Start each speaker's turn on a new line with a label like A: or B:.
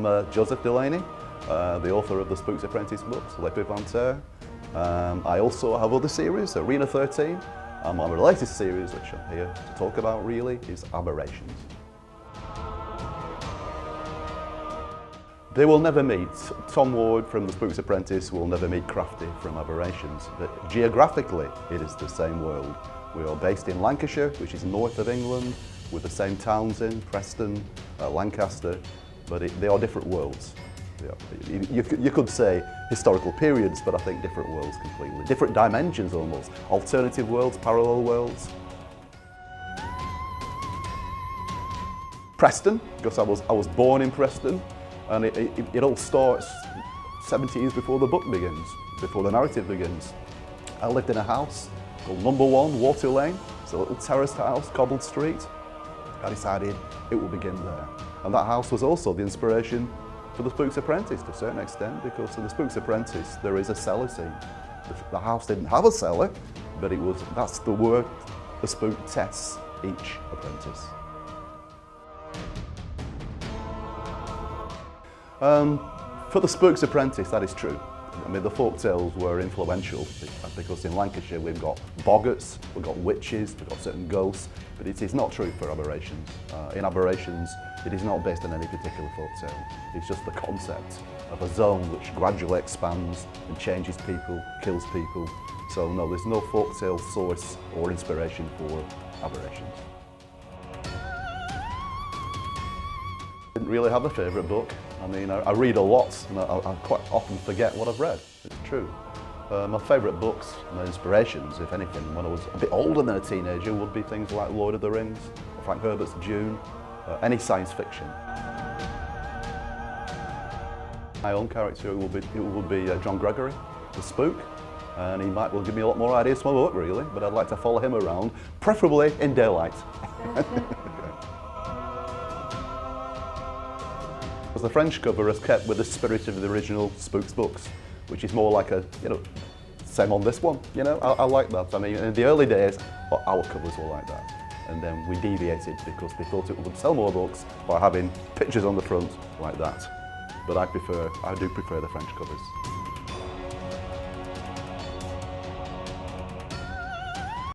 A: I'm Joseph Delanay, the author of the Spooks Apprentice books, Epouvanteur. I also have other series, Arena 13, and my latest series, which I'm here to talk about really, is Aberrations. They will never meet. Tom Ward from the Spooks Apprentice will never meet Crafty from Aberrations, but geographically it is the same world. We are based in Lancashire, which is north of England, with the same towns in, Preston, Lancaster, but they are different worlds. Yeah. You could say historical periods, but I think different worlds completely. Different dimensions almost. Alternative worlds, parallel worlds. Preston, because I was born in Preston, and it all starts 70 years before the book begins, before the narrative begins. I lived in a house called Number 1, Water Lane. It's a little terraced house, cobbled street. I decided it will begin there. And that house was also the inspiration for the Spooks Apprentice to a certain extent, because in the Spooks Apprentice there is a cellar scene. The house didn't have a cellar, but that's the word the spook tests each apprentice. For the Spooks Apprentice, that is true. I mean, the folk tales were influential because in Lancashire we've got boggarts, we've got witches, we've got certain ghosts, but it is not true for Aberrations. In Aberrations, it is not based on any particular folk tale. It's just the concept of a zone which gradually expands and changes people, kills people. So no, there's no folk tale source or inspiration for Aberrations. I didn't really have a favourite book. I mean, I read a lot and I quite often forget what I've read. It's true. My favourite books, my inspirations, if anything, when I was a bit older than a teenager, would be things like Lord of the Rings, Frank Herbert's Dune, any science fiction. My own character will be John Gregory, the spook, and he might well give me a lot more ideas for my book, really, but I'd like to follow him around, preferably in daylight. The French cover has kept with the spirit of the original Spooks books, which is more like same on this one, I like that. I mean, in the early days, our covers were like that. And then we deviated because we thought it would sell more books by having pictures on the front like that. But I do prefer the French covers.